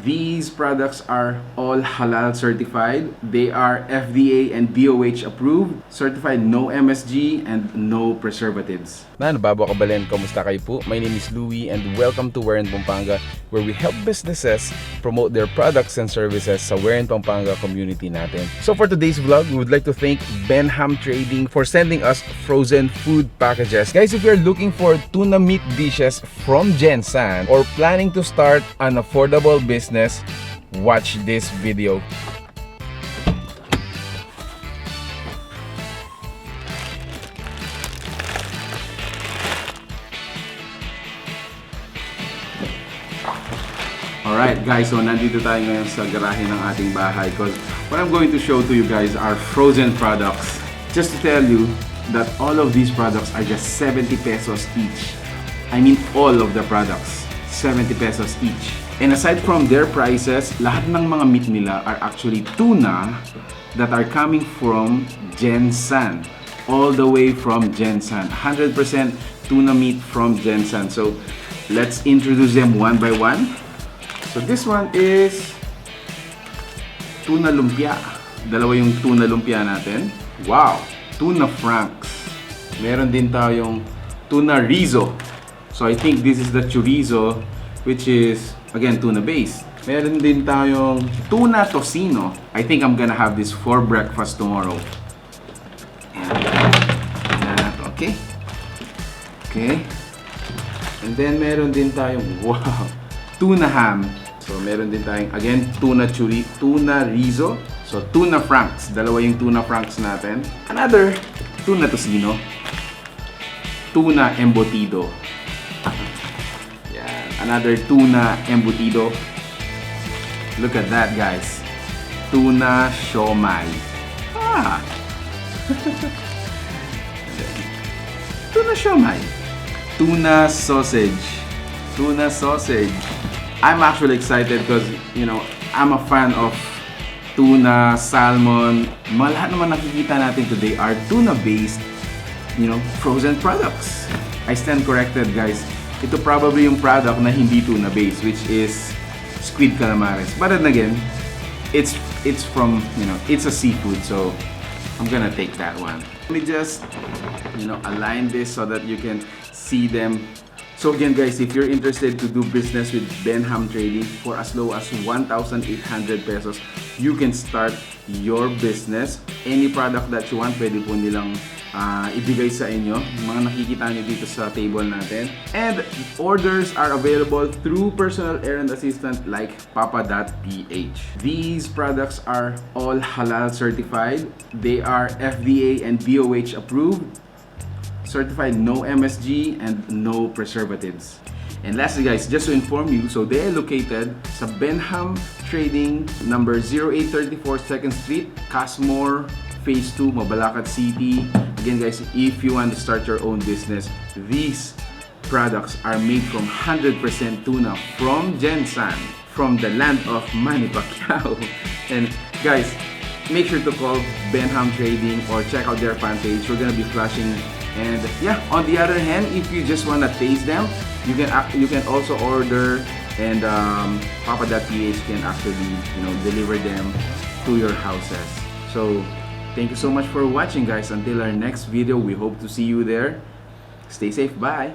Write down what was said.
These products are all Halal certified. They are FDA and DOH approved, certified no MSG and no preservatives. Man, Babo Kabalen, kamusta kayo po? My name is Louie and welcome to Errands Pampanga, where we help businesses promote their products and services sa Errands Pampanga community natin. So for today's vlog, we would like to thank Benham Trading for sending us frozen food packages. Guys, if you're looking for tuna meat dishes from Gensan or planning to start an affordable business, watch this video. Alright guys, so nandito tayo ngayon sa garahe ng ating bahay because what I'm going to show to you guys are frozen products. Just to tell you that all of these products are just 70 pesos each. I mean all of the products, 70 pesos each. And aside from their prices, lahat ng mga meat nila are actually tuna that are coming from Gensan. All the way from Gensan. 100% tuna meat from Gensan. So let's introduce them one by one. So this one is Tuna Lumpia. Dalawa yung Tuna Lumpia natin. Wow! Tuna Franks. Meron din tayong Tuna Rizzo. So I think this is the Chorizo, which is again tuna based. Meron din tayong Tuna Tocino. I think I'm gonna have this for breakfast tomorrow. Okay. Okay. And then meron din tayong wow, Tuna Ham. So meron din tayong again Tuna Rizzo. So Tuna Franks, dalawa yung Tuna Franks natin. Another Tuna Tocino. Tuna Embutido. Yan, another Tuna Embutido. Look at that, guys. Tuna Siomai. Ah. Tuna Siomai. Tuna Sausage. Tuna Sausage. I'm actually excited because, you know, I'm a fan of tuna, salmon. Lahat naman nakikita natin today are tuna-based, you know, frozen products. I stand corrected, guys. Ito probably yung product na hindi tuna-based, which is Squid Calamares. But then again, it's from, you know, it's a seafood, so I'm gonna take that one. Let me just, you know, align this so that you can see them. So again guys, if you're interested to do business with Benham Trading for as low as 1,800 pesos, you can start your business. Any product that you want, pwede po nilang ibigay sa inyo. Mga nakikita nyo dito sa table natin. And orders are available through personal errand assistant like PAPA.ph. These products are all Halal certified. They are FDA and DOH approved, certified no MSG and no preservatives. And lastly guys, just to inform you, so they are located sa Benham Trading number 0834 2nd Street, Casmor, Phase 2, Mabalacat City. Again guys, if you want to start your own business, these products are made from 100% tuna from Gensan, from the land of Manny Pacquiao. And guys, make sure to call Benham Trading or check out their fan page. We're gonna be flashing. And yeah, on the other hand, if you just want to taste them, you can also order, and Papa.ph can actually, you know, deliver them to your houses. So thank you so much for watching guys. Until our next video, we hope to see you there. Stay safe. Bye.